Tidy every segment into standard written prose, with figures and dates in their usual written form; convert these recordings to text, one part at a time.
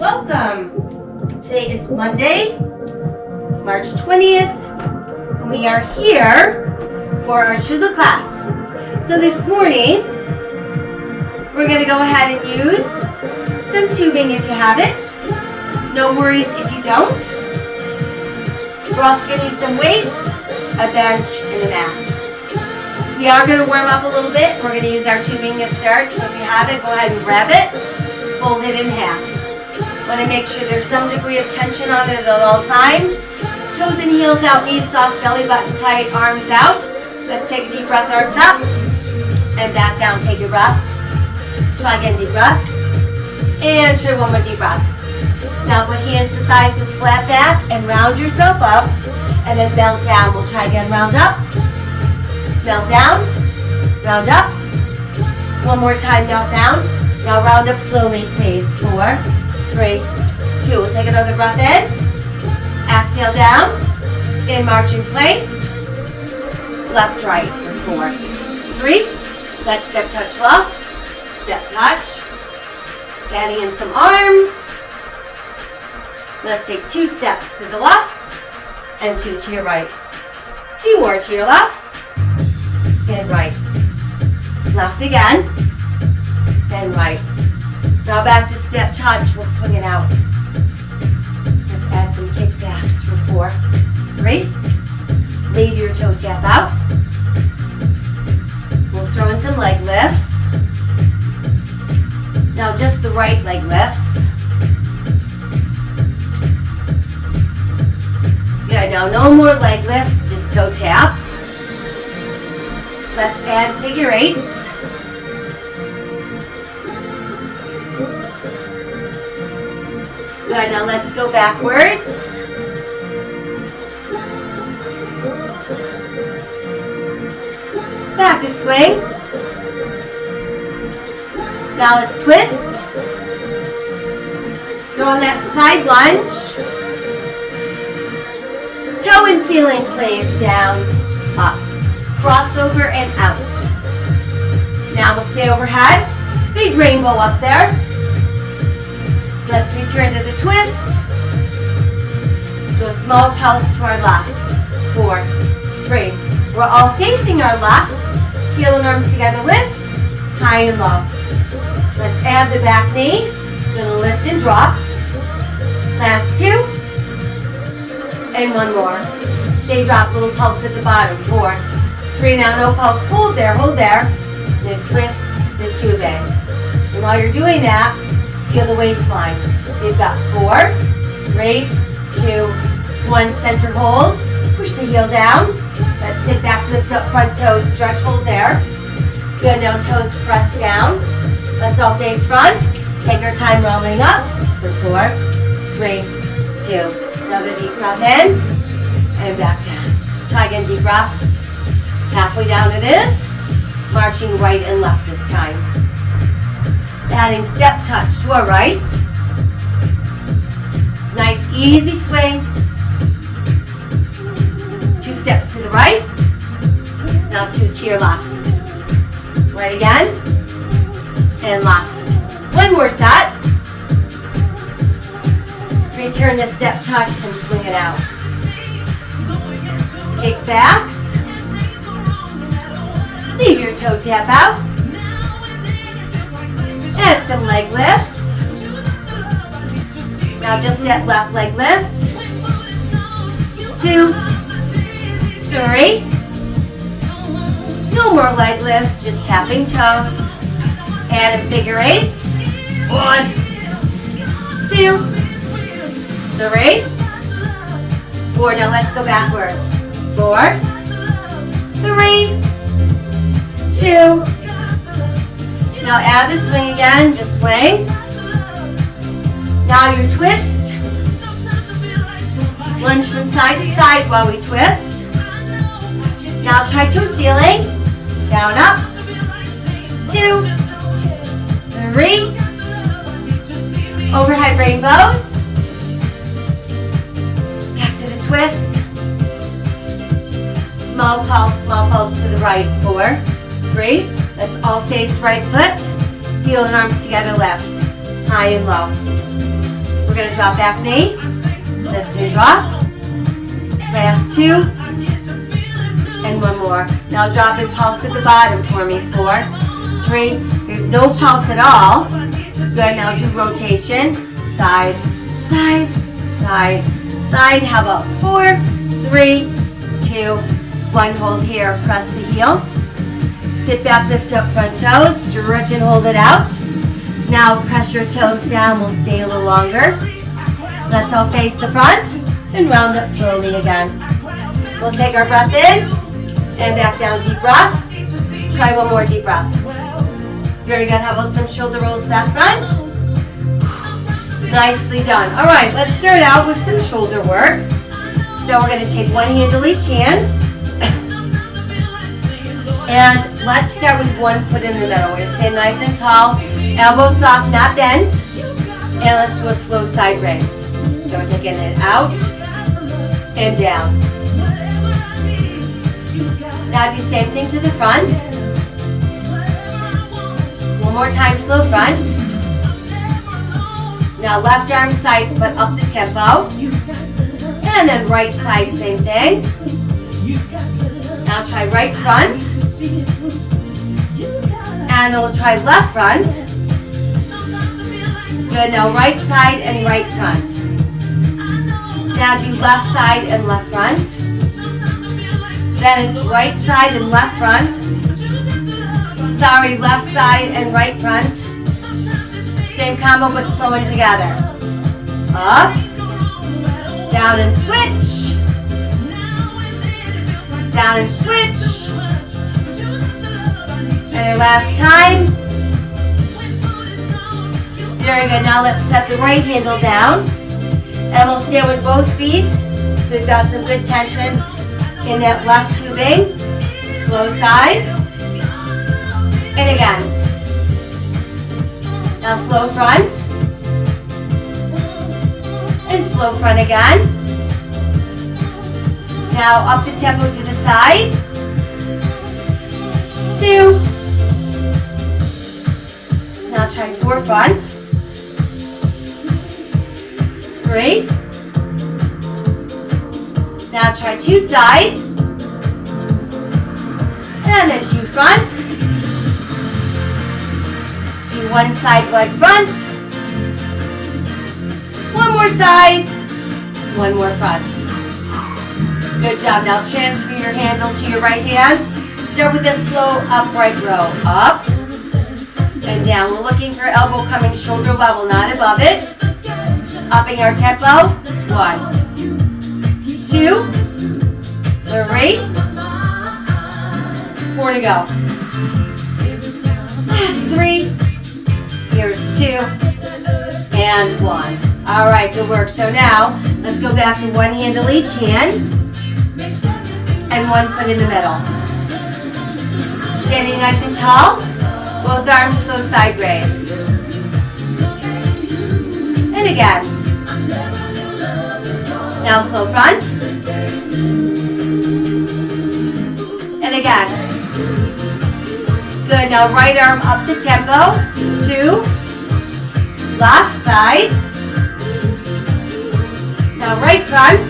Welcome! Today is Monday, March 20th, and we are here for our Chizel class. So this morning, we're going to go ahead and use some tubing if you have it. No worries if you don't. We're also going to use some weights, a bench, and a mat. We are going to warm up a little bit. We're going to use our tubing to start, so if you have it, go ahead and grab it, fold it in half. Want to make sure there's some degree of tension on it at all times. Toes and heels out, knees soft, belly button tight, arms out. Let's take a deep breath, arms up, and back down, take your breath. Try again, deep breath. And try one more deep breath. Now put hands to thighs with flat back and round yourself up, and then melt down. We'll try again, round up, melt down, round up. One more time, melt down. Now round up slowly, please. 4, 3, 2. We'll take another breath in. Exhale down. In march in place. Left, right for 4, 3. Let's step, touch, left. Step, touch. Adding in some arms. Let's take 2 steps to the left and 2 to your right. 2 more to your left and right. Left again, then right. Now back to step touch, we'll swing it out. Let's add some kickbacks for 4, 3. Leave your toe tap out. We'll throw in some leg lifts. Now just the right leg lifts. Good, now no more leg lifts, just toe taps. Let's add figure 8s. Good, now let's go backwards. Back to swing. Now let's twist. Throw on that side lunge. Toe and ceiling, please. Down, up. Crossover and out. Now we'll stay overhead. Big rainbow up there. Let's return to the twist. Do a small pulse to our left. 4, 3. We're all facing our left. Heel and arms together, lift. High and low. Let's add the back knee. It's going to lift and drop. Last 2. And 1 more. Stay drop, little pulse at the bottom. 4, 3. Now no pulse. Hold there, hold there. And then twist the tubing. And while you're doing that, feel the waistline. So you've got 4, 3, 2, 1. Center hold. Push the heel down. Let's sit back, lift up front toes, stretch, hold there. Good, now toes press down. Let's all face front. Take our time rolling up for 4, 3, 2. Another deep breath in and back down. Try again, deep breath. Halfway down it is. Marching right and left this time. Adding step touch to our right. Nice easy swing. 2 steps to the right. Now 2 to your left. Right again. And left. 1 more set. Return the step touch and swing it out. Kickbacks. Leave your toe tap out. Add some leg lifts. Now just set left leg lift. 2, 3. No more leg lifts, just tapping toes. Add in figure 8s. 1, 2, 3, 4. Now let's go backwards. 4, 3, 2. Now add the swing again, just swing. Now your twist. Lunge from side to side while we twist. Now try toe ceiling. Down, up. 2, 3. Overhead rainbows. Back to the twist. Small pulse to the right. 4, 3. Let's all face right foot. Heel and arms together, left. High and low. We're going to drop back knee, lift and drop. Last 2, and 1 more. Now drop and pulse at the bottom for me. 4, 3, there's no pulse at all. Good, now do rotation. Side, side, side, side. How about 4, 3, 2, 1. Hold here, press the heel. Sit back, lift up front toes, stretch and hold it out. Now press your toes down, we'll stay a little longer. Let's all face the front and round up slowly again. We'll take our breath in and back down, deep breath. Try 1 more deep breath. Very good, how about some shoulder rolls back front? Nicely done. All right, let's start out with some shoulder work. So we're gonna take 1 handle each hand. And let's start with 1 foot in the middle. We're gonna stay nice and tall, elbows soft, not bent. And let's do a slow side raise. So we're taking it out and down. Now do same thing to the front. 1 more time, slow front. Now left arm side, but up the tempo. And then right side, same thing. Now try right front. And then we'll try left front. Good, now right side and right front. Now do left side and left front. Then it's right side and left front. Sorry, left side and right front. Same combo but slowing together. Up, down and switch. Down and switch. And last time. Very good. Now let's set the right handle down. And we'll stand with both feet. So we've got some good tension in that left tubing. Slow side. And again. Now slow front. And slow front again. Now up the tempo to the side. 2. Now try 4 front. 3. Now try 2 side. And then 2 front. Do 1 side, 1 front. 1 more side. 1 more front. Good job. Now transfer your handle to your right hand. Start with a slow upright row. Up and down. We're looking for elbow coming shoulder level, not above it. Upping our tempo. 1, 2, 3, 4 to go. Last 3. Here's 2 and 1. All right, good work. So now let's go back to 1 handle each hand and 1 foot in the middle. Standing nice and tall. Both arms slow side raise. And again. Now slow front. And again. Good. Now right arm up the tempo. 2. Left side. Now right front.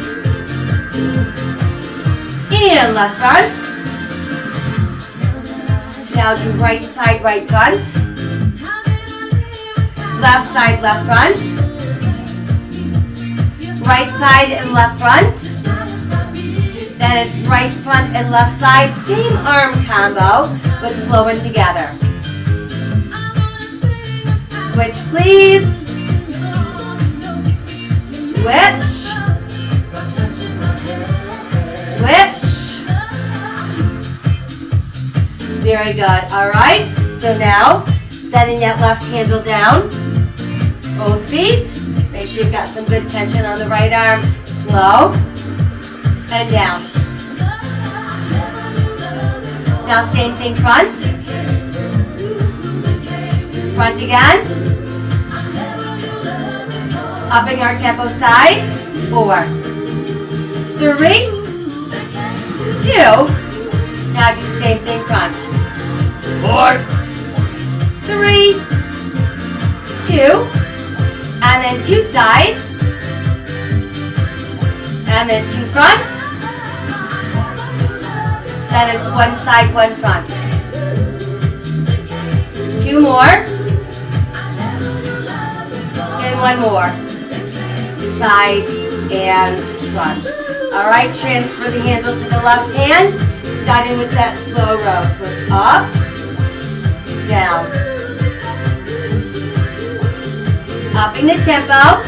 And left front. Now do right side, right front. Left side, left front. Right side and left front. Then it's right front and left side. Same arm combo, but slowing together. Switch, please. Switch. Switch. Very good. All right. So now, setting that left handle down. Both feet. Make sure you've got some good tension on the right arm. Slow. And down. Now same thing front. Front again. Upping our tempo side. 4, 3, 2. Now do same thing front. 4, 3, 2. And then 2 side. And then 2 front. Then it's 1 side, 1 front. 2 more. And 1 more. Side and front. All right, transfer the handle to the left hand, starting with that slow row. So it's up, down. Upping the tempo.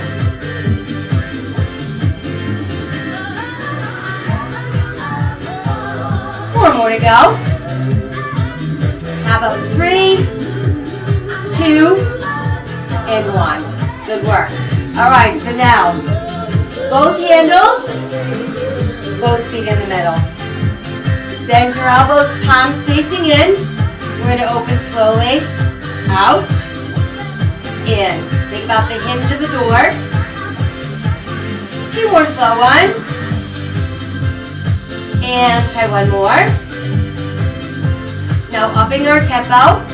Four more to go. How about 3, 2, and 1. Good work. All right, so now, both handles, both feet in the middle. Bend your elbows, palms facing in. We're going to open slowly. Out, in. Think about the hinge of a door. 2 more slow ones. And try 1 more. Now upping our tempo.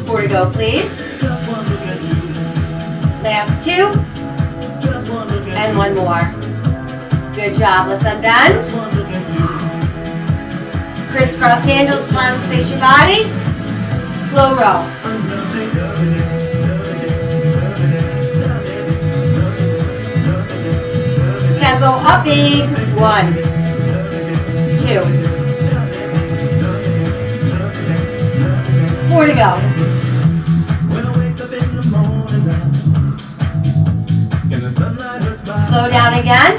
4 to go, please. Last 2. And 1 more. Good job. Let's unbend. Crisscross handles, palms face your body. Slow row. Tempo upping. 1, 2. 4 to go. Slow down again.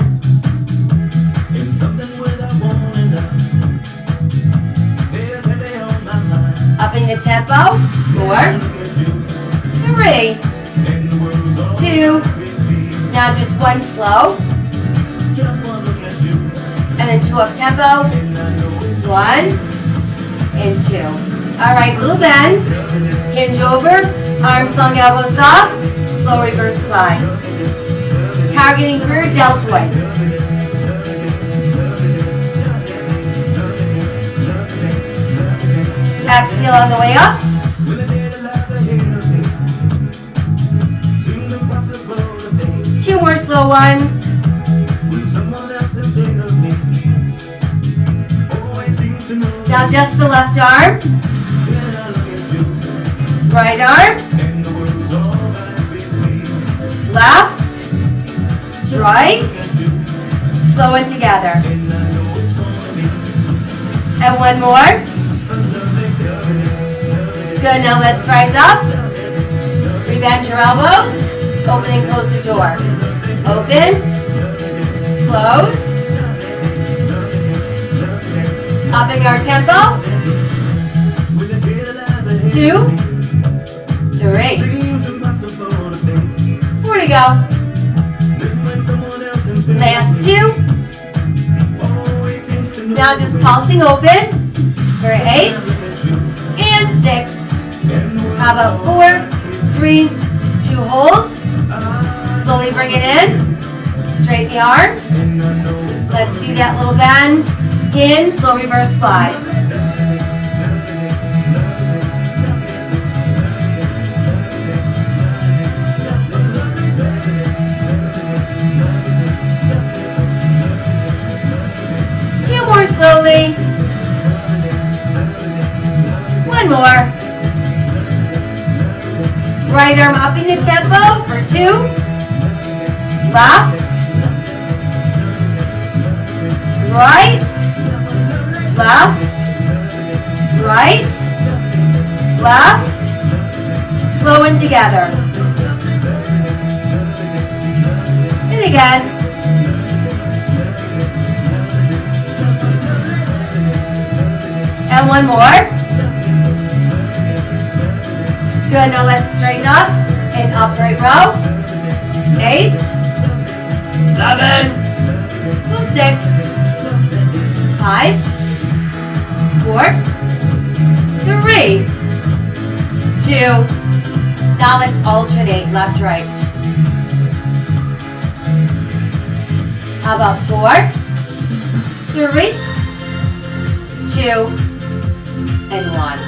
Upping the tempo. 4, 3, 2. Now just 1 slow. And then 2 up tempo. 1 and 2. All right, little bend. Hinge over. Arms long, elbows soft. Slow reverse fly. Targeting rear deltoid. Exhale on the way up. Two more slow ones. Now just the left arm. Right arm. Left. Right. Slow it together. And 1 more. Good, now let's rise up. Rebend your elbows. Open and close the door. Open. Close. Upping our tempo. 2, 3. 4 to go. Last 2. Now just pulsing open for 8 and 6. How about 4, 3, 2, hold. Slowly bring it in. Straighten the arms. Let's do that little bend. Hinge, slow reverse fly. Slowly. 1 more. Right arm upping the tempo for 2. Left. Right. Left. Right. Left. Slow and together. And again. And 1 more. Good, now let's straighten up in upright row. 8, 7, 6, 5, 4, 3, 2. Now let's alternate left, right. How about 4, 3, 2, and 1.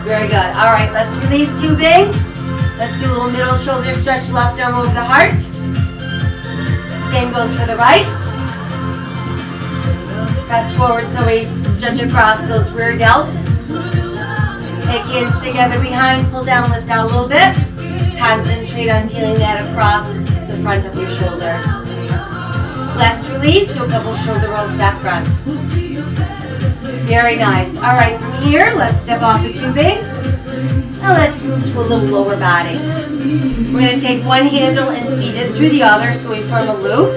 Very good. All right, let's release tubing. Let's do a little middle shoulder stretch, left arm over the heart. Same goes for the right. Press forward so we stretch across those rear delts. Take hands together behind, pull down, lift out a little bit. Concentrate on feeling that across the front of your shoulders. Let's release. Do a couple shoulder rolls back front. Very nice. All right, from here, let's step off the tubing. Now let's move to a little lower body. We're going to take one handle and feed it through the other so we form a loop.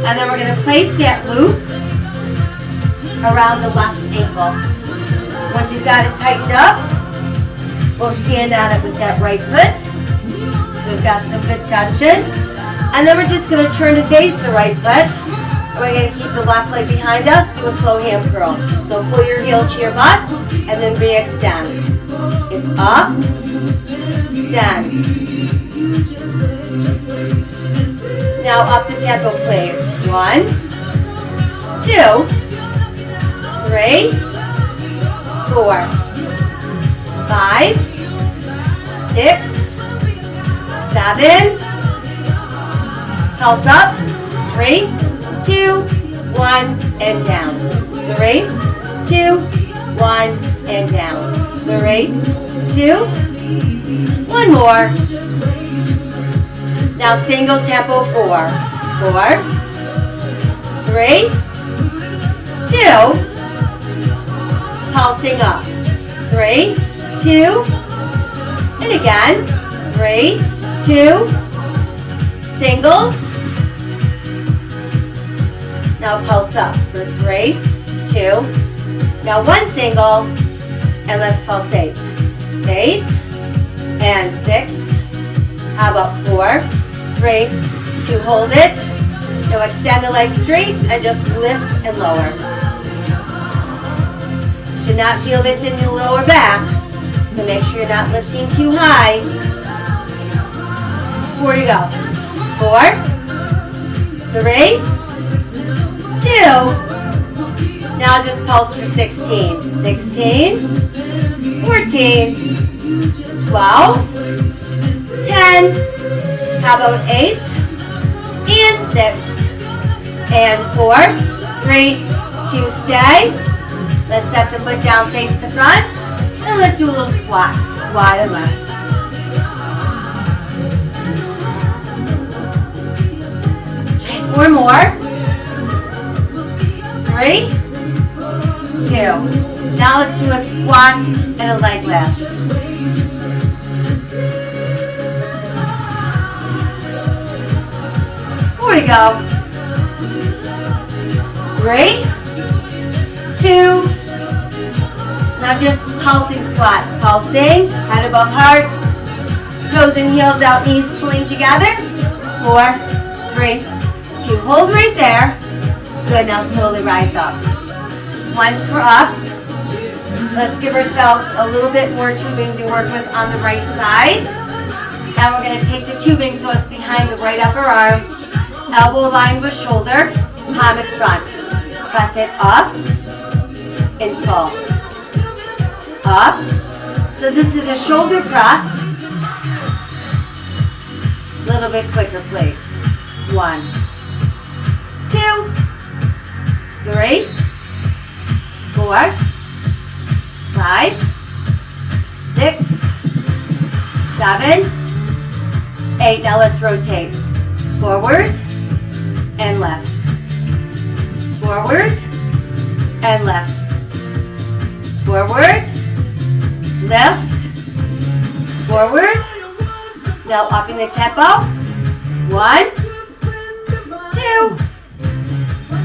And then we're going to place that loop around the left ankle. Once you've got it tightened up, we'll stand on it with that right foot. So we've got some good tension. And then we're just going to turn to face the right foot. And we're going to keep the left leg behind us. Do a slow hand curl. So pull your heel to your butt and then re-extend. It's up, extend. Now up the tempo, please. 1, 2, 3, 4, 5, 6, 7. Pulse up. 3, 2, 1, and down. 3, 2, 1, and down. 3, 2. One more. Now single tempo 4. 4, 3, 2. Pulsing up. 3, 2. And again. 3, 2. Singles. Now pulse up for 3, 2. Now one single, and let's pulsate. 8 and 6. How about 4, 3, 2, hold it. Now extend the legs straight and just lift and lower. Should not feel this in your lower back, so make sure you're not lifting too high. 4 to go. 4, 3, 2. Now just pulse for 16. 16, 14, 12, 10. How about 8 and 6 and 4, 3, 2, stay. Let's set the foot down, face the front, and let's do a little squat. Squat and left. Okay, 4 more. 3, 2. Now let's do a squat and a leg lift. 4 to go. 3, 2. Now just pulsing squats. Pulsing, head above heart, toes and heels out, knees pulling together. 4, 3, 2. Hold right there. Good, now slowly rise up. Once we're up, let's give ourselves a little bit more tubing to work with on the right side. And we're going to take the tubing so it's behind the right upper arm. Elbow aligned with shoulder, palm is front. Press it up and pull. Up. So this is a shoulder press. A little bit quicker, please. 1, 2, 3, 4, 5, 6, 7, 8. Now let's rotate. Forward and left. Forward and left. Forward, left, forward. Now upping the tempo. 1, 2,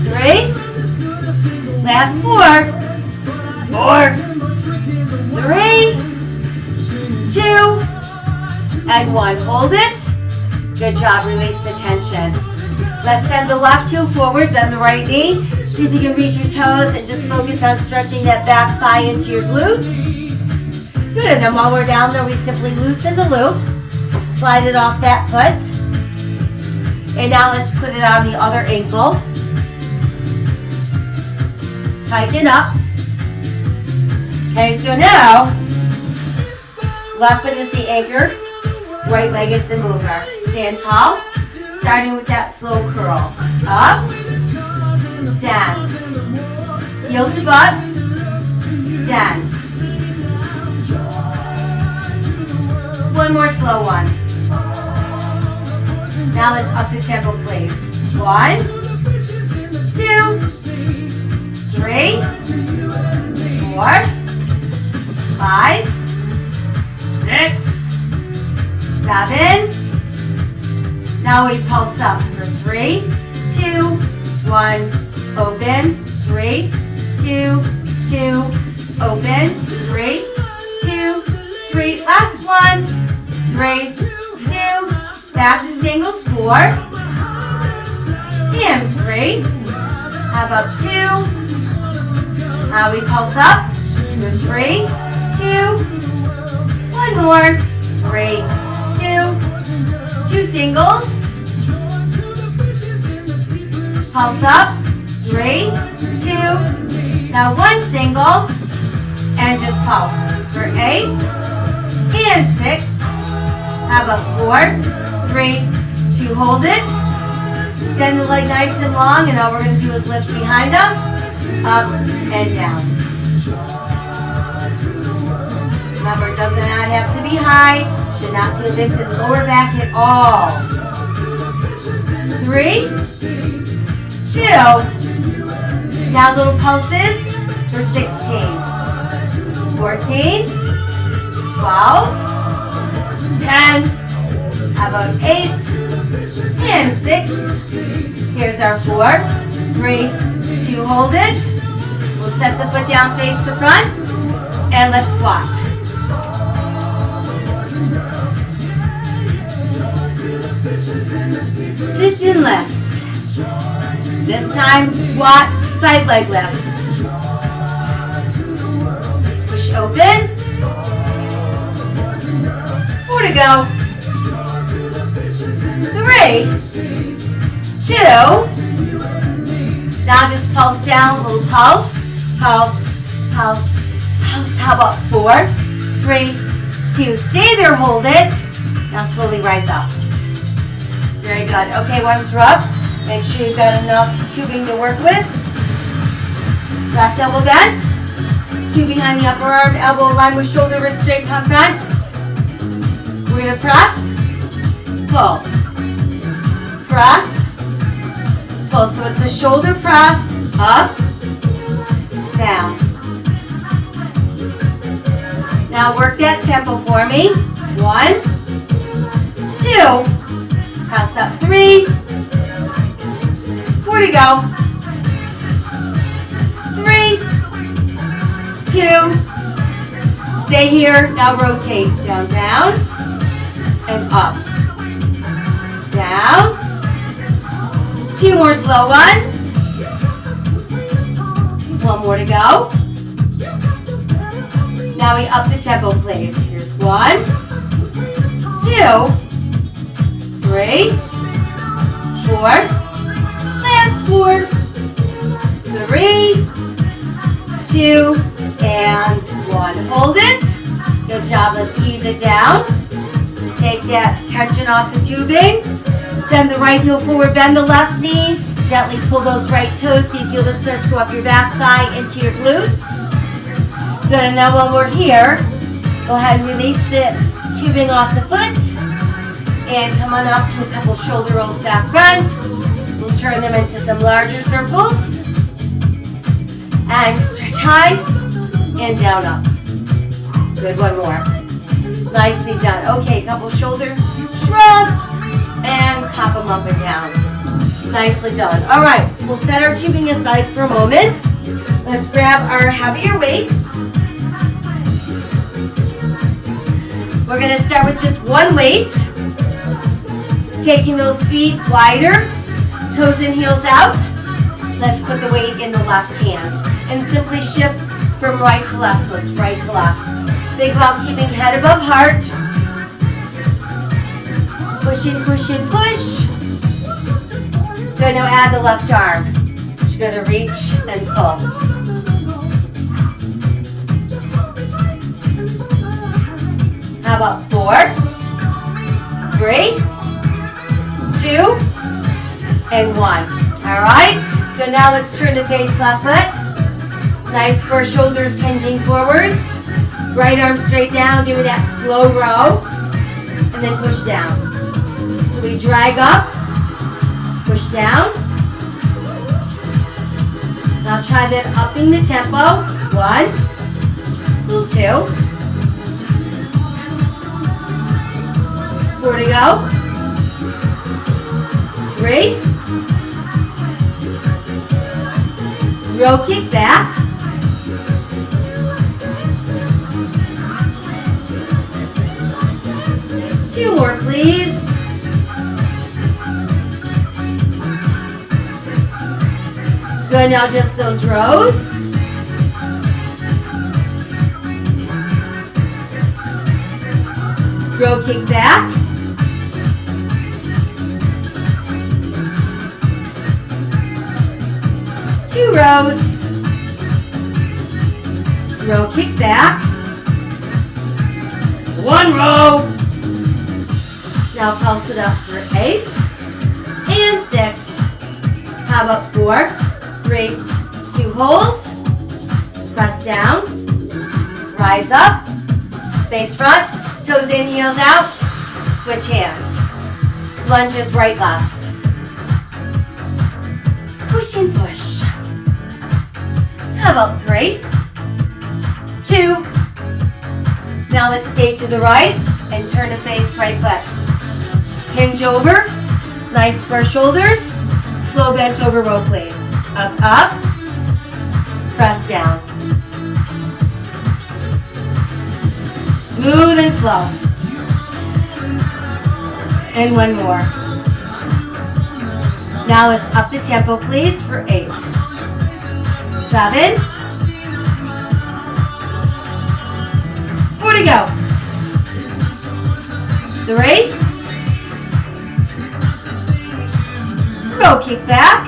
3. Last 4. 4, 3, 2, and 1. Hold it. Good job. Release the tension. Let's send the left heel forward, bend the right knee. See if you can reach your toes and just focus on stretching that back thigh into your glutes. Good, and then while we're down there, we simply loosen the loop. Slide it off that foot. And now let's put it on the other ankle. Tighten it up. Okay, so now, left foot is the anchor, right leg is the mover. Stand tall, starting with that slow curl. Up, stand. Heel to butt, stand. One more slow one. Now let's up the tempo, please. 1, 2, 3, 4, 5, 6, 7. Now we pulse up for 3, 2, 1, open. 3, 2, 2, open. 3, 2, 3. Last one. 3, 2. Back to singles. 4 and 3. How about 2? Now we pulse up for 3, 2. One more. 3, 2. 2 singles. Pulse up. 3, 2. Now 1 single. And just pulse for 8 and 6. How about 4, 3, 2. Hold it. Extend the leg nice and long. And all we're going to do is lift behind us. Up and down. Remember, it does not have to be high. Should not feel this in lower back at all. 3, 2. Now little pulses for 16, 14, 12, 10. How about 8 and 6? Here's our 4, 3, 2. Hold it. We'll set the foot down, face to front, and let's squat. Sit and lift. This time, squat, side leg lift. Push open. 4 to go. 3, 2. Now just pulse down, little pulse, pulse, pulse, pulse. How about 4, 3, 2. Stay there, hold it. Now slowly rise up. Very good. Okay, once we're up, make sure you've got enough tubing to work with. Left elbow bent. 2 behind the upper arm, elbow aligned with shoulder, wrist straight, palm front. We're going to press, pull, press, pull. So it's a shoulder press, up, down. Now work that tempo for me. 1, 2, press up. 3, 4 to go. 3, 2, stay here. Now rotate. Down, down, and up. Down. 2 more slow ones. 1 more to go. Now we up the tempo, please. Here's 1, 2, 3, 4. Last 4. 3, 2, and 1. Hold it. Good job. Let's ease it down. Take that tension off the tubing. Send the right heel forward. Bend the left knee. Gently pull those right toes so you feel the surge go up your back thigh into your glutes. Good. And now while we're here, go ahead and release the tubing off the foot. And come on up to a couple shoulder rolls back front. We'll turn them into some larger circles. And stretch high and down up. Good, 1 more. Nicely done. Okay, a couple shoulder shrugs and pop them up and down. Nicely done. All right, we'll set our tubing aside for a moment. Let's grab our heavier weights. We're going to start with just 1 weight. Taking those feet wider, toes and heels out. Let's put the weight in the left hand and simply shift from right to left, so it's right to left. Think about keeping head above heart. Push in, push in, push. Good, now add the left arm. You're going to reach and pull. How about 4, 3, 2, and 1. All right, so now let's turn to face left foot. Nice square shoulders hinging forward. Right arm straight down, give me that slow row. And then push down. So we drag up, push down. Now try that upping the tempo. 1, little 2. 4 to go. 3. Row kick back. 2 more, please. Good, now just those rows. Row kick back. Two rows. Row kick back. 1 row. Now pulse it up for 8 and 6. How about 4, 3, 2, hold. Press down. Rise up. Face front. Toes in, heels out. Switch hands. Lunges right, left. Push and push. How about 3, 2. Now let's stay to the right and turn to face right foot. Hinge over, nice square shoulders, slow bent over row please. Up, up, press down. Smooth and slow. And 1 more. Now let's up the tempo please for 8. 7. 4 to go. 3. Row kick back.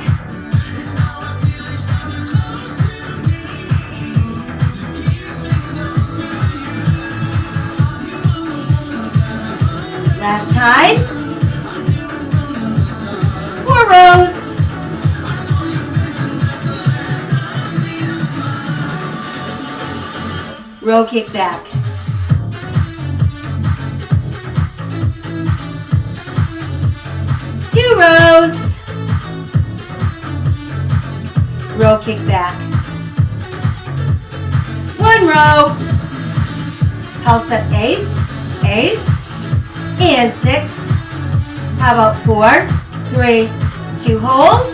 4 rows. Row kick back. 2 rows. Row kick back. 1 row. Pulse at 8, 8, and 6. How about 4, 3, 2, hold.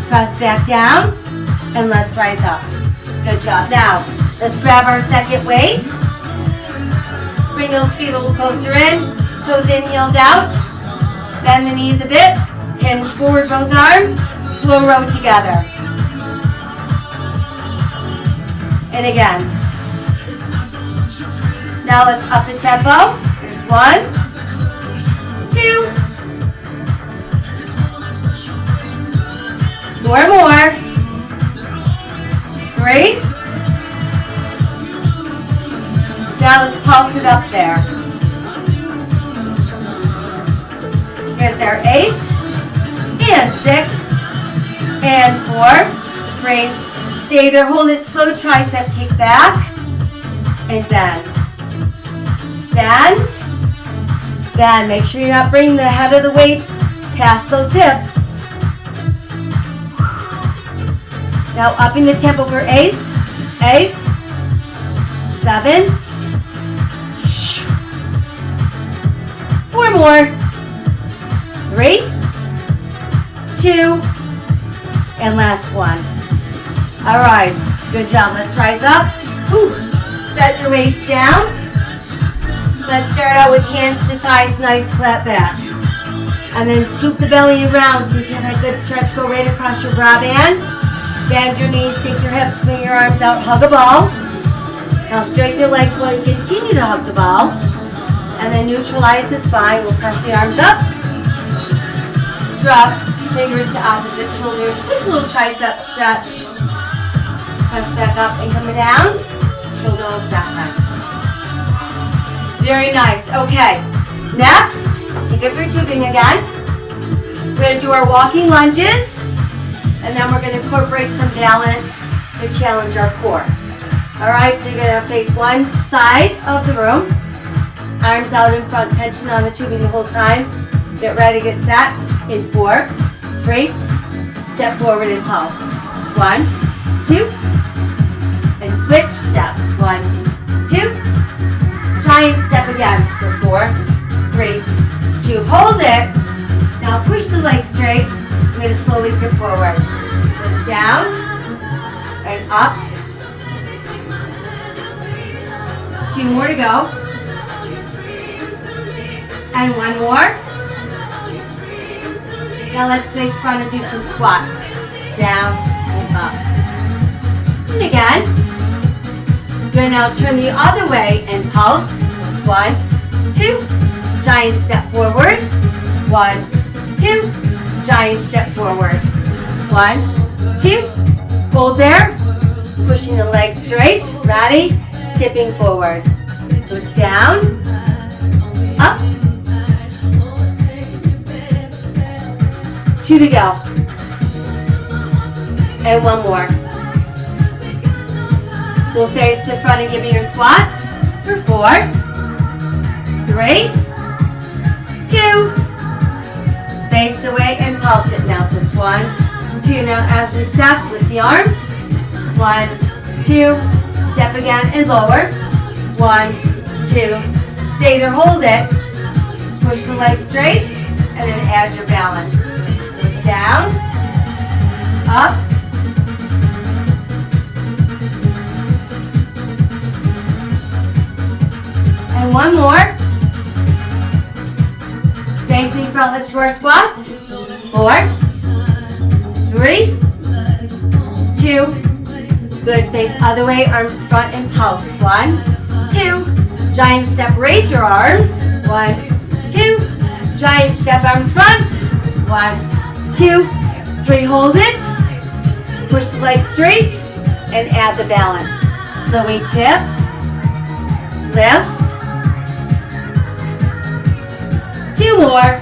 Press back down, and let's rise up. Good job. Now, let's grab our second weight. Bring those feet a little closer in. Toes in, heels out. Bend the knees a bit. Hinge forward both arms. Slow row together. And again. Now let's up the tempo. Here's 1, 2, 4 more. 3. Now let's pulse it up there. Here's our 8 and 6 and 4, 3. Stay there, hold it slow, tricep kick back and bend. Stand, bend. Make sure you're not bringing the head of the weights past those hips. Now upping the tempo for 8, 8, 7, 4 more, 3, 2, and last one. All right, good job. Let's rise up. Set your weights down. Let's start out with hands to thighs, nice flat back. And then scoop the belly around. See if you have a good stretch. Go right across your bra band. Bend your knees, sink your hips, swing your arms out, hug a ball. Now straighten your legs while you continue to hug the ball. And then neutralize the spine. We'll press the arms up. Drop, fingers to opposite shoulders. Quick little tricep stretch. Press back up and come down. Shoulder rolls back front. Very nice. Okay. Next, pick up your tubing again. We're going to do our walking lunges, and then we're going to incorporate some balance to challenge our core. All right, so you're going to face one side of the room. Arms out in front, tension on the tubing the whole time. Get ready, get set. In 4, 3, step forward and pulse. 1, 2, and switch, step. 1, 2, giant step again. So 4, 3, 2, hold it. Now push the legs straight. I'm going to slowly tip forward. So it's down and up. 2 more to go. And 1 more. Now let's face front and do some squats. Down and up. And again. Good, now turn the other way and pulse. It's 1, 2. Giant step forward. 1, 2. Giant step forward. 1, 2. Hold there. Pushing the legs straight. Ready? Tipping forward. So it's down. Up. 2 to go. And 1 more. We'll face the front and give me your squats for 4, 3, 2. Face the way and pulse it now. So it's 1, 2. Now as we step, lift the arms. 1, 2. Step again and lower. 1, 2. Stay there, hold it. Push the legs straight and then add your balance. So it's down, up, and 1 more. Facing front, let's do our squats. 4, 3, 2. Good, face other way, arms front and pulse. 1, 2. Giant step, raise your arms. 1, 2. Giant step, arms front. 1, 2, 3, hold it. Push the legs straight and add the balance. So we tip, lift. 2 more.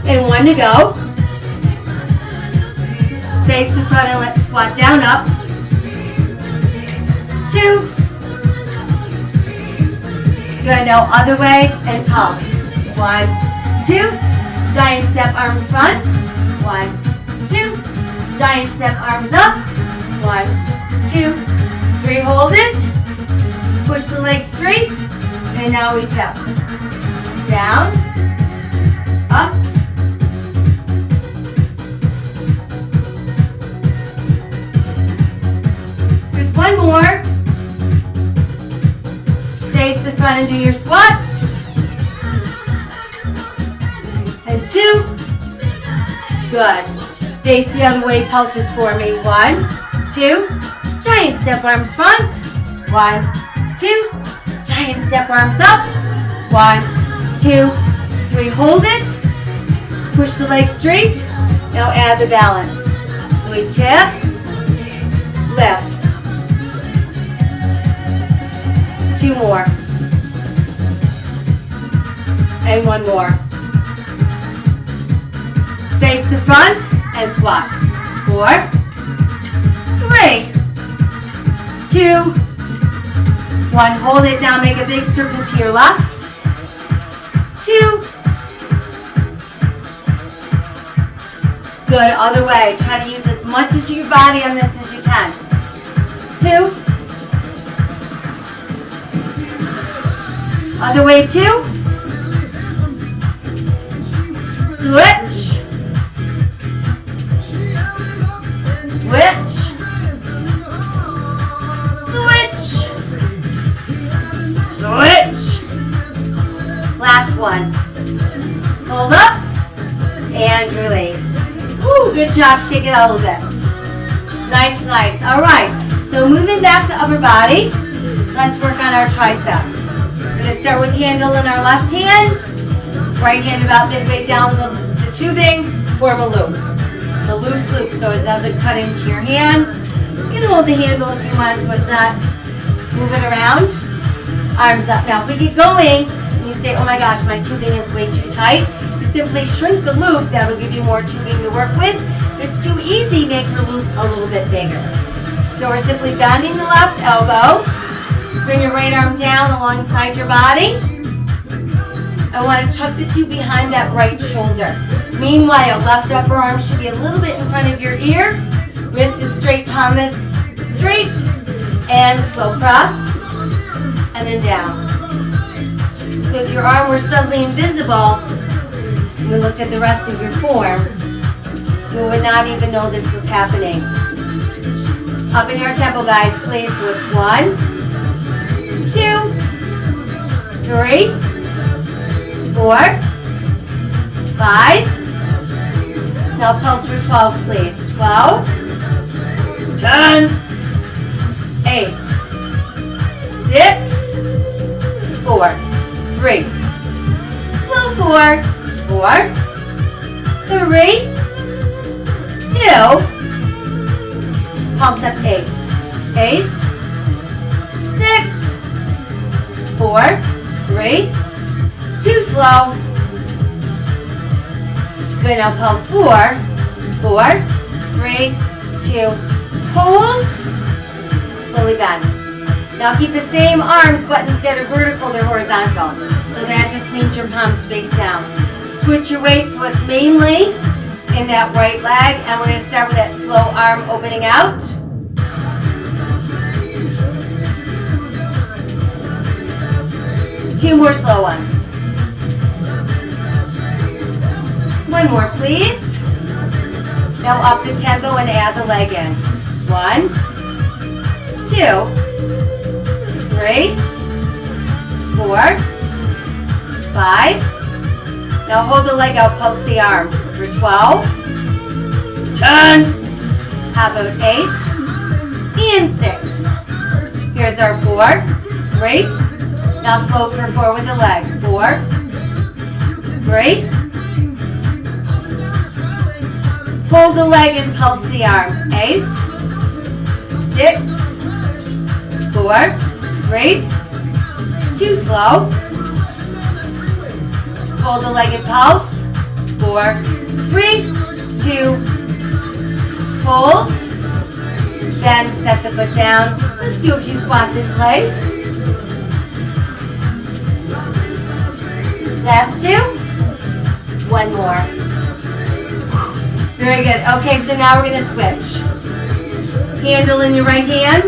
And 1 to go. Face the front and let's squat down, up. 2. Good, now other way and pulse. 1, 2. Giant step, arms front. 1, 2. Giant step, arms up. 1, 2, 3, hold it. Push the legs straight. And now we tip. Down, up, there's 1 more. Face the front and do your squats. And 2. Good. Face the other way, pulses for me. 1, 2. Giant step, arms front. 1, 2. Giant step, arms up. 1, 2, 3, hold it. Push the legs straight. Now add the balance. So we tip, lift. 2 more. And 1 more. Face the front and squat. 4, 3, 2, 1. Hold it now. Make a big circle to your left. 2. Good, other way. Try to use as much of your body on this as you can. 2. Other way, 2. Switch. Switch. Switch. Switch. Last one. Hold up and release. Woo, good job. Shake it out a little bit. Nice, nice. All right. So moving back to upper body, let's work on our triceps. We're going to start with handle in our left hand. Right hand about midway down the tubing. Form a loop. It's a loose loop so it doesn't cut into your hand. You can hold the handle if you want so it's not moving around. Arms up. Now if we get going and you say, oh my gosh, my tubing is way too tight, you simply shrink the loop. That'll give you more tubing to work with. If it's too easy, make your loop a little bit bigger. So we're simply bending the left elbow. Bring your right arm down alongside your body. I want to tuck the tube behind that right shoulder. Meanwhile, left upper arm should be a little bit in front of your ear. Wrist is straight, palm is straight. And slow cross. And then down. So if your arm were suddenly invisible, and we looked at the rest of your form, we would not even know this was happening. Up in your tempo, guys, please. So it's 1, 2, 3, 4, 5. Now pulse for 12, please. 12, 10, 8, 6, 4, 3. Slow 4, 4, 3, 2. Pulse up 8, 8, 6, 4, 3, 2. Slow. Good, now pulse 4, 4, 3, 2. Hold. Slowly bend. Now keep the same arms, but instead of vertical, they're horizontal. So that just means your palms face down. Switch your weight so it's mainly in that right leg, and we're going to start with that slow arm opening out. Two more slow ones. One more, please. Now up the tempo and add the leg in. 1, 2, 3, 4, 5. Now hold the leg out, pulse the arm for 12, 10, how about 8, and 6. Here's our 4, 3. Now slow for 4 with the leg. 4, 3. Hold the leg and pulse the arm. 8, 6, 4, 3, 2. Slow. Hold the leg and pulse. 4, 3, 2. Hold. Then set the foot down. Let's do a few squats in place. Last 2. One more. Very good. Okay, so now we're going to switch. Handle in your right hand.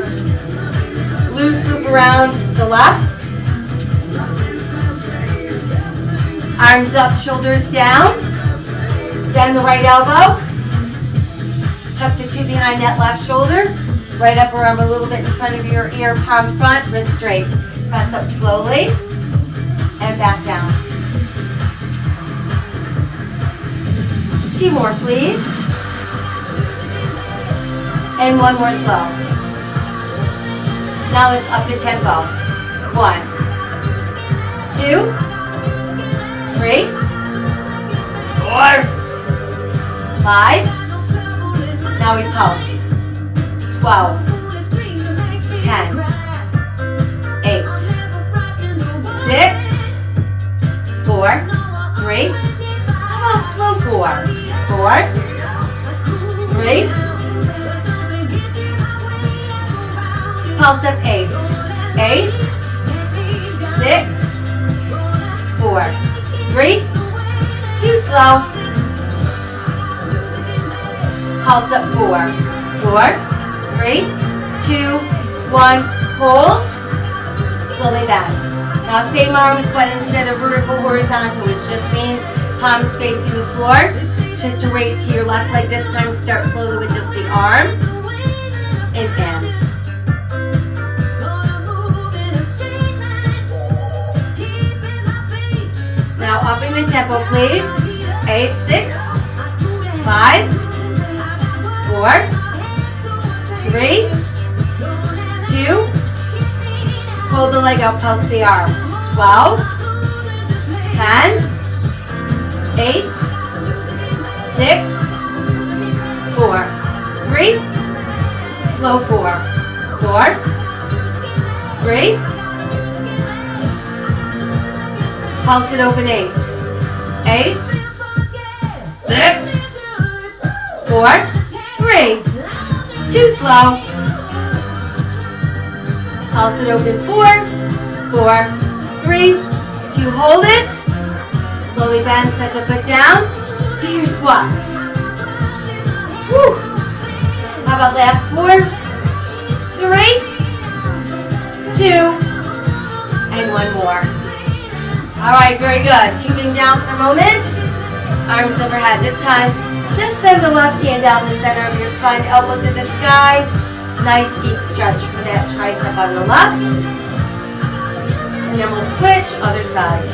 Loose loop around the left. Arms up, shoulders down. Bend the right elbow. Tuck the tube behind that left shoulder. Right upper arm a little bit in front of your ear, palm front, wrist straight. Press up slowly and back down. 2 more, please. And 1 more slow. Now let's up the tempo. 1, 2, 3, 4, 5. Now we pulse. 12, 10, 8, 6, 4, 3. How about slow 4? 4, 3. Pulse up 8, 8, 6, 4, 3, 2. Slow. Pulse up 4, 4, 3, 2, 1. Hold. Slowly bend. Now same arms, but instead of vertical, horizontal, which just means palms facing the floor. Shift your weight to your left leg this time. Start slowly with just the arm. And in. Now upping the tempo, please. 8, 6, 5, 4, 3, 2. Hold the leg out, pulse the arm. 12, 10, 8, 6, 4, 3. Slow 4, 4, 3, Pulse it open 8. 8, 6, 4, 3, 2 slow. Pulse it open 4, 4, 3, 2, hold it. Slowly bend, set the foot down to your squats. Woo. How about last 4, 3, 2, and 1 more. All right, very good. Tubing down for a moment. Arms overhead. This time, just send the left hand down the center of your spine, elbow to the sky. Nice deep stretch for that tricep on the left. And then we'll switch, other side.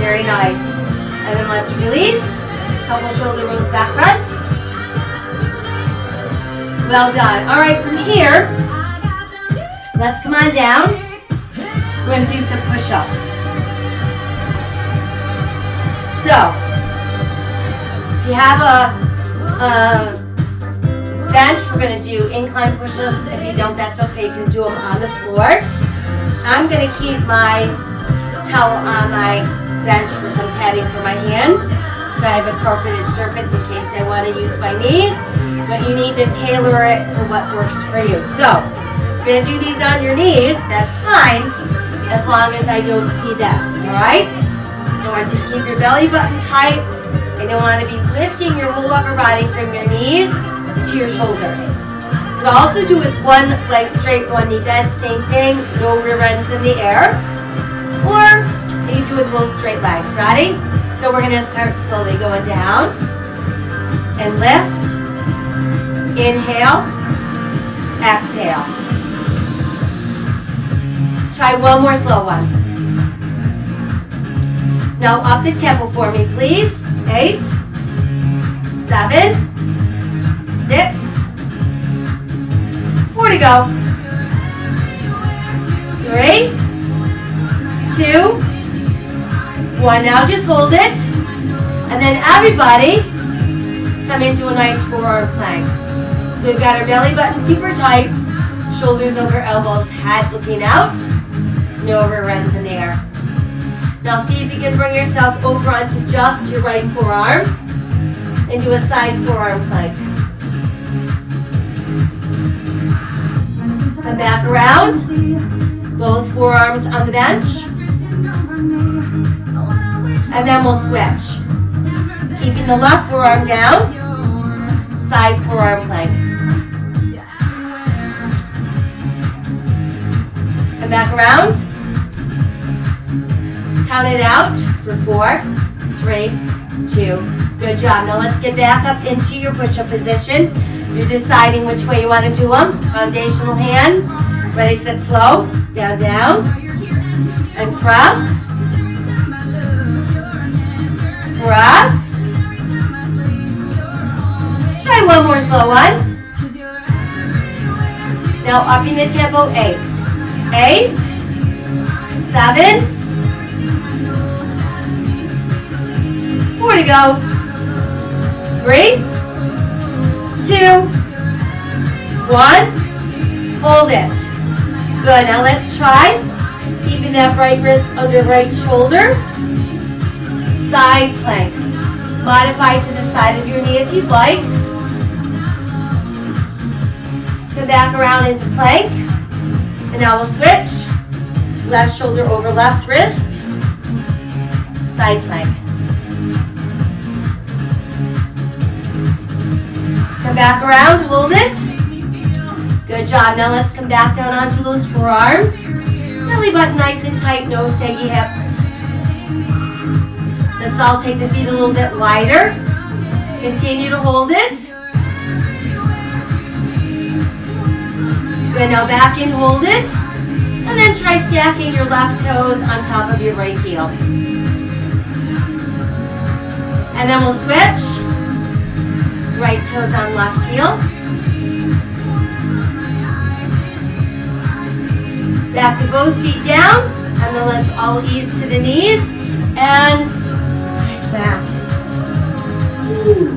Very nice. And then let's release. Couple shoulder rolls back front. Well done. All right, from here, let's come on down. We're going to do some push-ups. So, if you have a bench, we're going to do incline push-ups. If you don't, that's okay. You can do them on the floor. I'm going to keep my towel on my bench for some padding for my hands. So I have a carpeted surface in case I want to use my knees. But you need to tailor it for what works for you. So, if you're going to do these on your knees, that's fine, as long as I don't see this, all right? I want you to keep your belly button tight. I don't want to be lifting your whole upper body from your knees to your shoulders. You can also do with one leg straight, one knee bent, same thing, no rear ends in the air. Or you can do it with both straight legs, ready? So we're going to start slowly going down and lift. Inhale, exhale. Try one more slow one. Now up the tempo for me, please. 8, 7, 6, 4 to go. 3, 2, 1. Now just hold it. And then everybody come into a nice forearm plank. So we've got our belly button super tight, shoulders over elbows, head looking out, no rear ends in the air. Now see if you can bring yourself over onto just your right forearm and do a side forearm plank. Come back around, both forearms on the bench, and then we'll switch. Keeping the left forearm down, side forearm plank. Come back around. Count it out for 4, 3, 2. Good job. Now let's get back up into your push-up position. You're deciding which way you want to do them. Foundational hands. Ready, set, slow. Down, down. And press. Press. Try one more slow one. Now upping the tempo, 8. 8, 7, 4 to go. 3, 2, 1. Hold it. Good. Now let's try keeping that right wrist under right shoulder. Side plank. Modify to the side of your knee if you'd like. Come back around into plank. And now we'll switch. Left shoulder over left wrist. Side plank. Come back around, hold it. Good job. Now let's come back down onto those forearms. Belly button nice and tight, no saggy hips. Let's all take the feet a little bit wider. Continue to hold it. Good, now back in, hold it. And then try stacking your left toes on top of your right heel. And then we'll switch. Right toes on left heel. Back to both feet down. And then let's all ease to the knees. And stretch back. Ooh.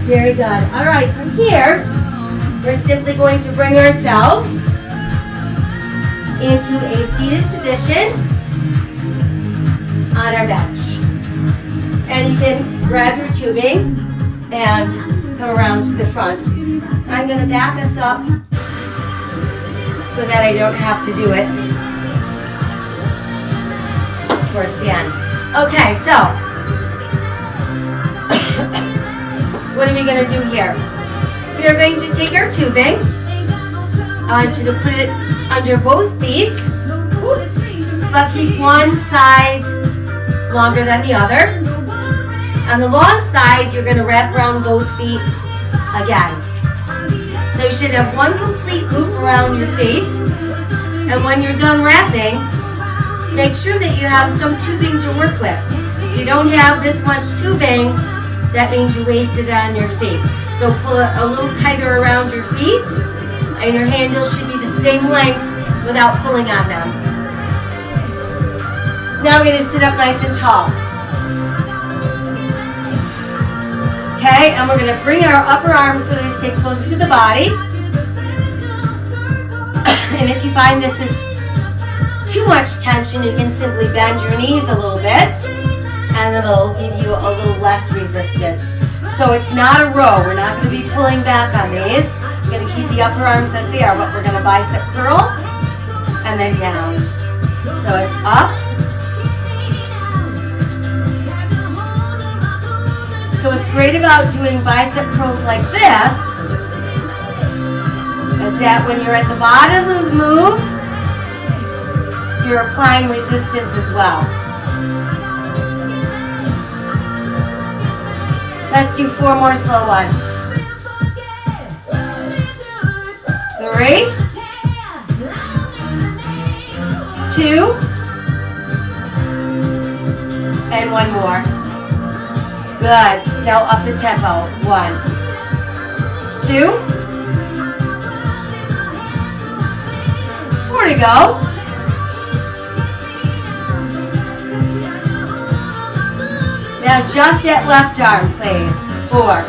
Very good. All right, from here, we're simply going to bring ourselves into a seated position on our bench. And you can grab your tubing and come around to the front. I'm going to back us up so that I don't have to do it towards the end. Okay, so what are we going to do here? We are going to take our tubing. I want you to put it under both feet. Oops. But keep one side longer than the other. On the long side, you're going to wrap around both feet again. So you should have one complete loop around your feet. And when you're done wrapping, make sure that you have some tubing to work with. If you don't have this much tubing, that means you wasted it on your feet. So pull it a little tighter around your feet, and your handles should be the same length without pulling on them. Now we're going to sit up nice and tall. Okay, and we're going to bring our upper arms so they stay close to the body. And if you find this is too much tension, you can simply bend your knees a little bit, and it'll give you a little less resistance. So it's not a row. We're not going to be pulling back on these. We're going to keep the upper arms as they are, but we're going to bicep curl and then down. So it's up. So what's great about doing bicep curls like this is that when you're at the bottom of the move, you're applying resistance as well. Let's do 4 more slow ones. 3, 2, and 1 more. Good. Now up the tempo. 1, 2, 4 to go. Now just that left arm, please. 4,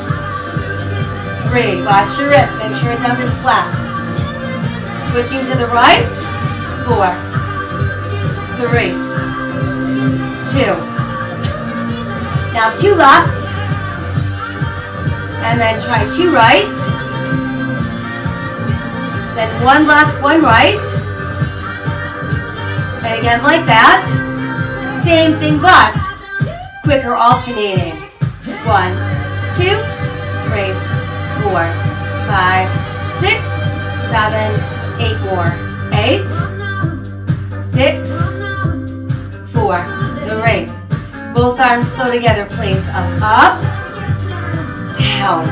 3. Watch your wrist. Make sure it doesn't flex. Switching to the right. 4, 3, 2. Now 2 left. And then try 2 right. Then 1 left, 1 right. And again like that. Same thing, but quicker alternating. 1, 2, 3, 4, 5, 6, 7, 8 more. 8, 6, 4, 3. Both arms flow together, please. Up, up, down.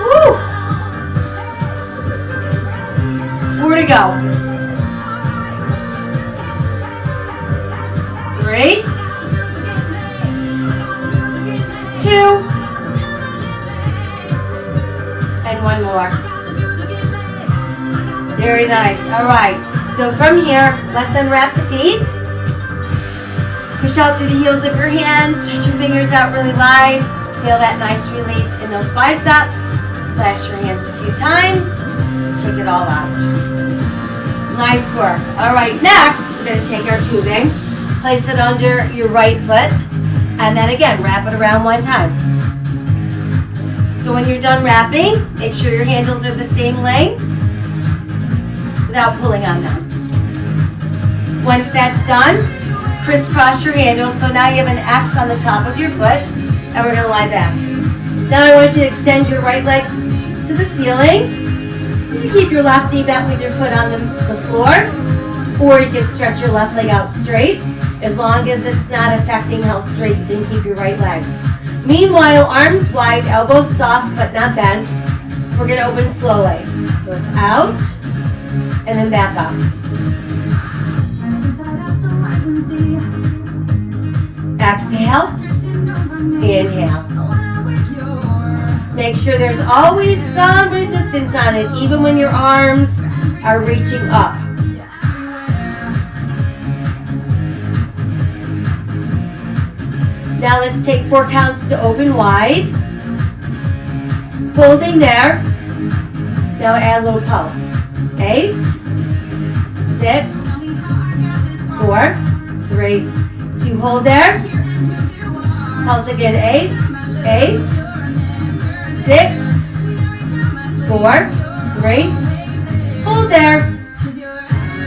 Woo! 4 to go. 3, 2, and 1 more. Very nice. All right. So from here, let's unwrap the feet. Push out through the heels of your hands. Stretch your fingers out really wide. Feel that nice release in those biceps. Flash your hands a few times. Shake it all out. Nice work. All right, next, we're going to take our tubing. Place it under your right foot. And then again, wrap it around 1 time. So when you're done wrapping, make sure your handles are the same length without pulling on them. Once that's done, crisscross your handles. So now you have an X on the top of your foot, and we're going to lie back. Now I want you to extend your right leg to the ceiling. You can keep your left knee bent with your foot on the floor, or you can stretch your left leg out straight. As long as it's not affecting how straight you can keep your right leg. Meanwhile, arms wide, elbows soft but not bent. We're going to open slowly. So it's out, and then back up. Exhale, inhale. Make sure there's always some resistance on it, even when your arms are reaching up. Now let's take 4 counts to open wide. Holding there. Now add a little pulse. 8, 6, 4, 3, 2. Hold there. Pulse again. 8, 8, 6, 4, 3. Hold there.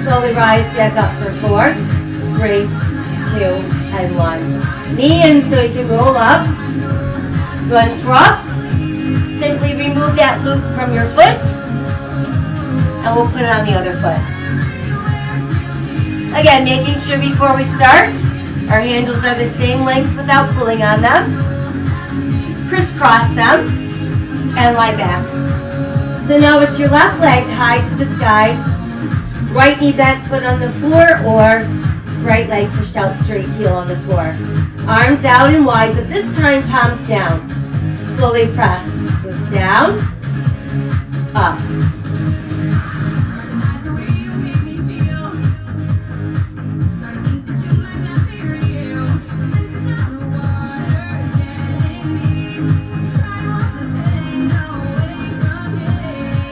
Slowly rise back up for 4, 3, 2, and 1. Knee in so you can roll up. Once we're up, simply remove that loop from your foot, and we'll put it on the other foot. Again, making sure before we start, our handles are the same length without pulling on them. Crisscross them, and lie back. So now it's your left leg high to the sky, right knee bent, foot on the floor, or right leg pushed out straight, heel on the floor. Arms out and wide, but this time palms down. Slowly press. So it's down, up.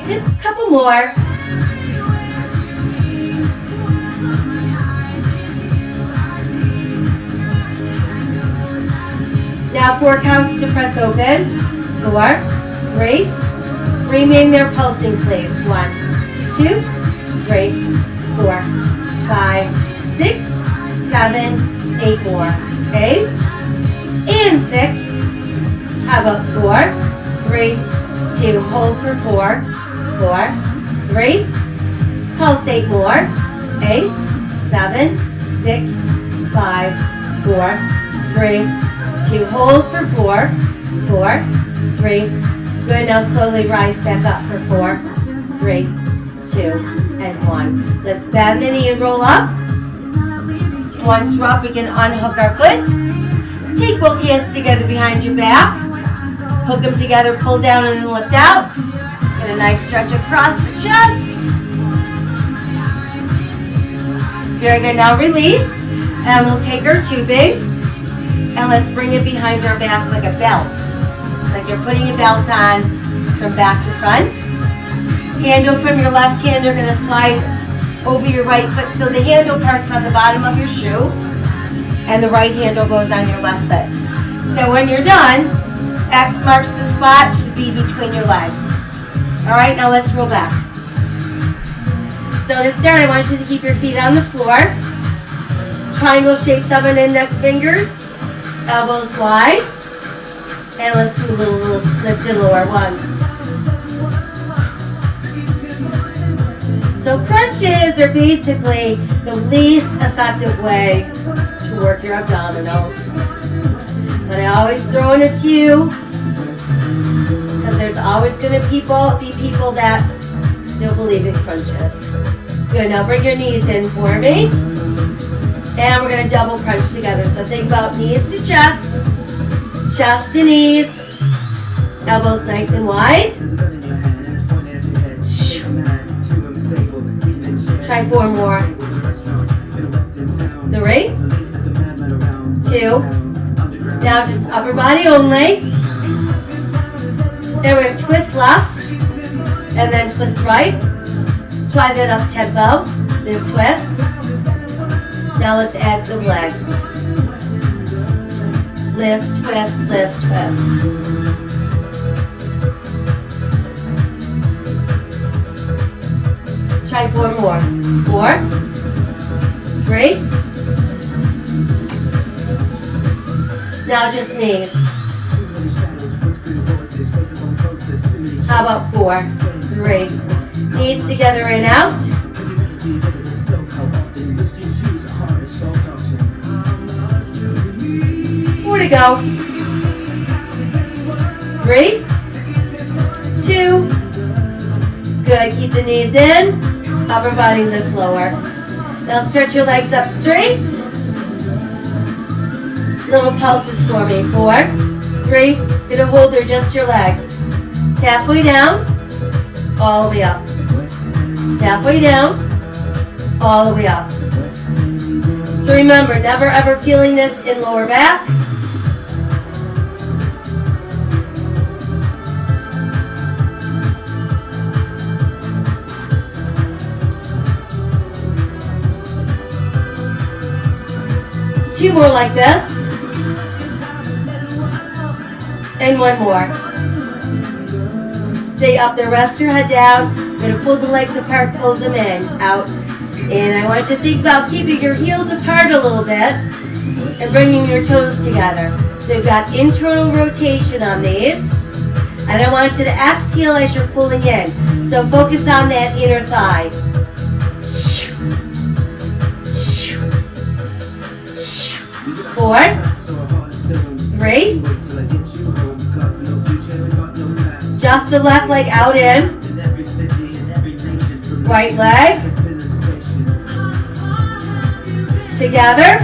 Good, couple more. Now 4 counts to press open. 4, 3. Remain there pulsing, please. 1, 2, 3, 4, 5, 6, 7, 8 more. 8 and 6. How about 4, 3, 2. Hold for 4, 4, 3. Pulse 8 more. 8, 7, 6, 5, 4, 3, 2. Hold for 4, 4, 3. Good. Now slowly rise back up for 4, 3, 2, and 1. Let's bend the knee and roll up. Once we're up, we can unhook our foot. Take both hands together behind your back. Hook them together, pull down, and then lift out. Get a nice stretch across the chest. Very good. Now release. And we'll take our tubing. And let's bring it behind our back like a belt. Like you're putting a belt on from back to front. Handle from your left hand are going to slide over your right foot. So the handle part's on the bottom of your shoe. And the right handle goes on your left foot. So when you're done, X marks the spot, should be between your legs. Alright, now let's roll back. So to start, I want you to keep your feet on the floor. Triangle shaped thumb and index fingers. Elbows wide. And let's do a little lift and lower. 1. So crunches are basically the least effective way to work your abdominals. But I always throw in a few, because there's always going to be people that still believe in crunches. Good, now bring your knees in for me. And we're going to double crunch together. So think about knees to chest, chest to knees, elbows nice and wide. Try 4 more. 3, 2. Now just upper body only. Then we're going to twist left and then twist right. Try that up tempo. Then twist. Now let's add some legs. Lift, twist, lift, twist. Try 4 more. 4, 3. Now just knees. How about 4, 3. Knees together and out. 4 to go. 3, 2. Good. Keep the knees in. Upper body lift lower. Now stretch your legs up straight. Little pulses for me. 4, 3. You're going to hold there just your legs. Halfway down. All the way up. Halfway down. All the way up. So remember, never ever feeling this in lower back. 2 more like this. And 1 more. Stay up there, rest your head down. I'm going to pull the legs apart, close them in, out. And I want you to think about keeping your heels apart a little bit and bringing your toes together. So you've got internal rotation on these. And I want you to exhale as you're pulling in. So focus on that inner thigh. Four, 3. Just the left leg out in. Right leg. Together.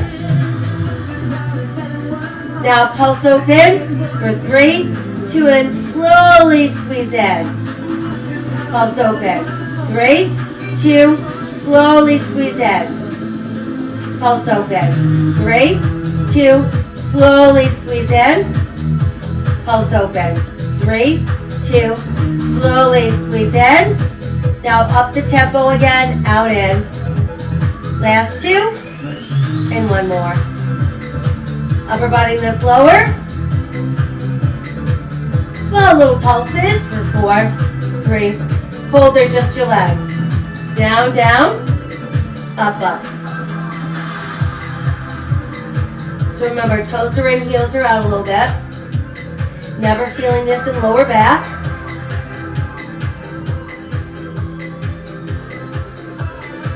Now pulse open for 3, 2, and slowly squeeze in. Pulse open. 3, 2, slowly squeeze in. Pulse open. 3, 2, slowly squeeze in. Pulse open. 3, 2, slowly squeeze in. Now up the tempo again, out in. Last 2, and 1 more. Upper body lift lower. Small little pulses for 4, 3. Hold there, just your legs. Down, down, up, up. So remember, toes are in, heels are out a little bit. Never feeling this in lower back.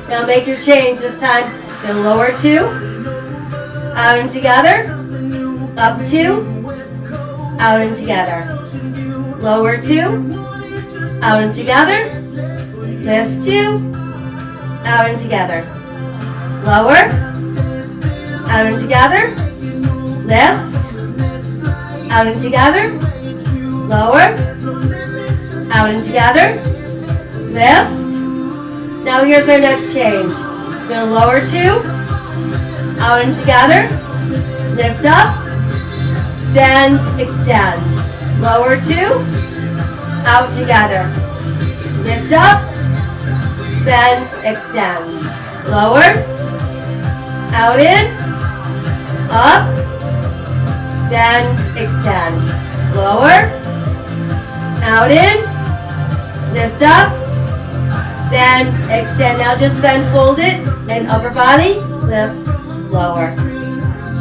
Now make your change this time. Then lower 2, out and together, up 2, out and together. Lower 2, out and together, lift 2, out and together. Lower, out and together, lift, out and together, lower, out and together, lift. Now here's our next change. We're going to lower 2, out and together, lift up, bend, extend. Lower 2, out together, lift up, bend, extend. Lower, out in, up, bend, extend. Lower, out in, lift up, bend, extend. Now just bend, fold it, and upper body, lift, lower.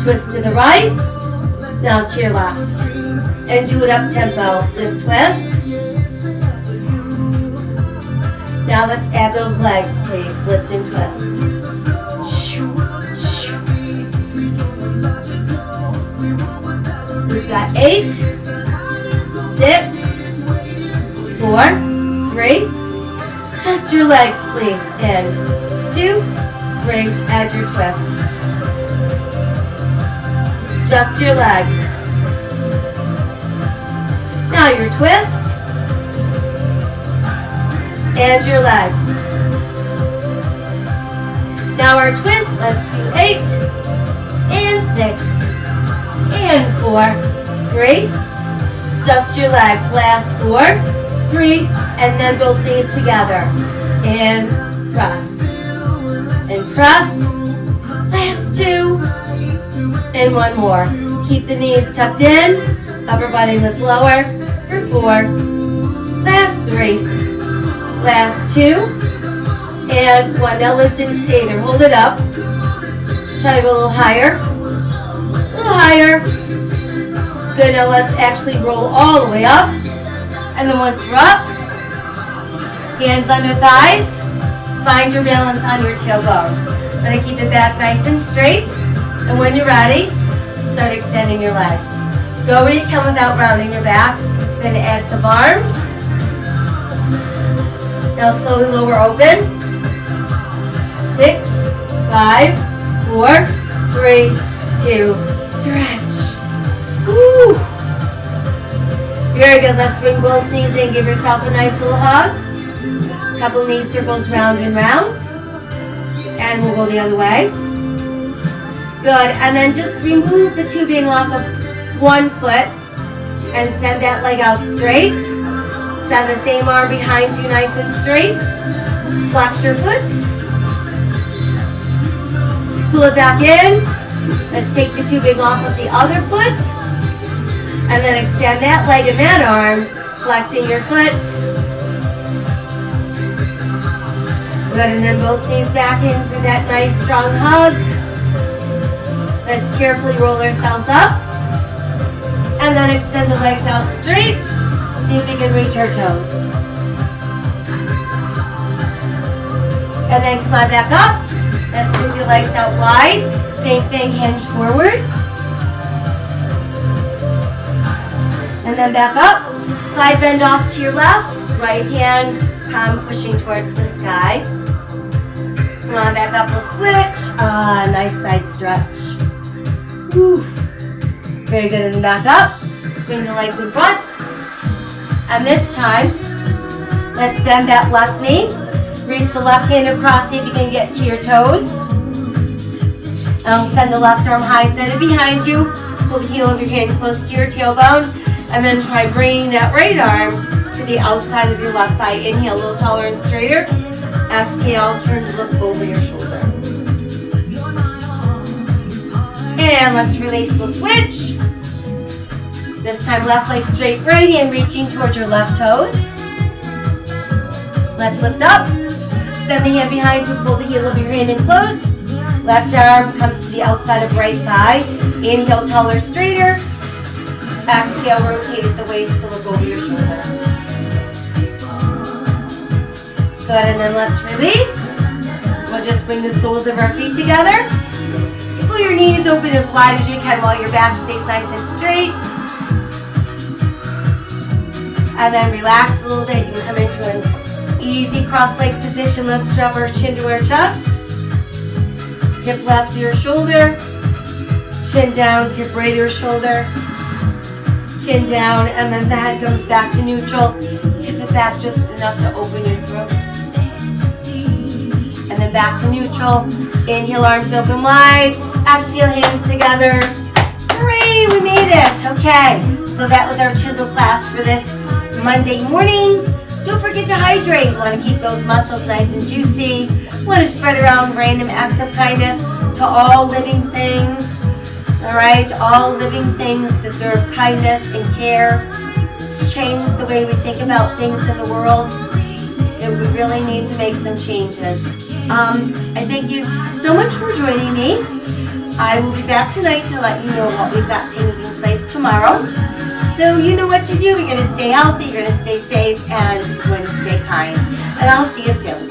Twist to the right, now to your left. And do it up tempo. Lift, twist. Now let's add those legs, please. Lift and twist. We've got 8, 6, 4, 3. Just your legs, please. In 2, 3. Add your twist. Just your legs. Now your twist. And your legs. Now our twist. Let's do 8 and 6 and 4, 3. Just your legs. Last 4, 3, and then both knees together. And press. And press. Last 2. And 1 more. Keep the knees tucked in. Upper body lift lower for 4. Last 3. Last 2. And 1. Now lift and stay there. Hold it up. Try to go a little higher. A little higher. Good. Now let's actually roll all the way up. And then once you're up, hands under thighs. Find your balance on your tailbone. I'm going to keep the back nice and straight. And when you're ready, start extending your legs. Go where you can without rounding your back. Then add some arms. Now slowly lower open. 6, 5, 4, 3, 2, stretch. Woo! Very good. Let's bring both knees in. Give yourself a nice little hug. Couple knee circles round and round. And we'll go the other way. Good. And then just remove the tubing off of one foot and send that leg out straight. Send the same arm behind you nice and straight. Flex your foot. Pull it back in. Let's take the tubing off of the other foot. And then extend that leg and that arm, flexing your foot. Good, and then both knees back in for that nice strong hug. Let's carefully roll ourselves up. And then extend the legs out straight. See if we can reach our toes. And then come on back up. Let's move the legs out wide. Same thing, hinge forward. And then back up. Side bend off to your left. Right hand, palm pushing towards the sky. Come on back up, we'll switch. Nice side stretch. Whew. Very good, and then back up. Let's bring the legs in front. And this time, let's bend that left knee. Reach the left hand across, see if you can get to your toes. Send the left arm high, set it behind you. Pull the heel of your hand close to your tailbone. And then try bringing that right arm to the outside of your left thigh. Inhale, a little taller and straighter. Exhale, turn to look over your shoulder. And let's release, we'll switch. This time left leg straight, right hand reaching towards your left toes. Let's lift up. Send the hand behind you, pull the heel of your hand in close. Left arm comes to the outside of right thigh. Inhale, taller, straighter. Exhale, rotate at the waist to look over your shoulder. Good, and then let's release. We'll just bring the soles of our feet together. Pull your knees open as wide as you can while your back stays nice and straight. And then relax a little bit. You can come into an easy cross-leg position. Let's drop our chin to our chest. Tip left to your shoulder. Chin down, tip right to your shoulder. Chin down, and then the head comes back to neutral. Tip it back just enough to open your throat. And then back to neutral. Inhale, arms open wide. Exhale, hands together. Hooray, we made it. Okay, so that was our Chizel class for this Monday morning. Don't forget to hydrate. You want to keep those muscles nice and juicy. You want to spread around random acts of kindness to all living things. All right, all living things deserve kindness and care. Let's change the way we think about things in the world. And we really need to make some changes. I thank you so much for joining me. I will be back tonight to let you know what we've got taking place tomorrow. So you know what to do. You're going to stay healthy, you're going to stay safe, and you're going to stay kind. And I'll see you soon.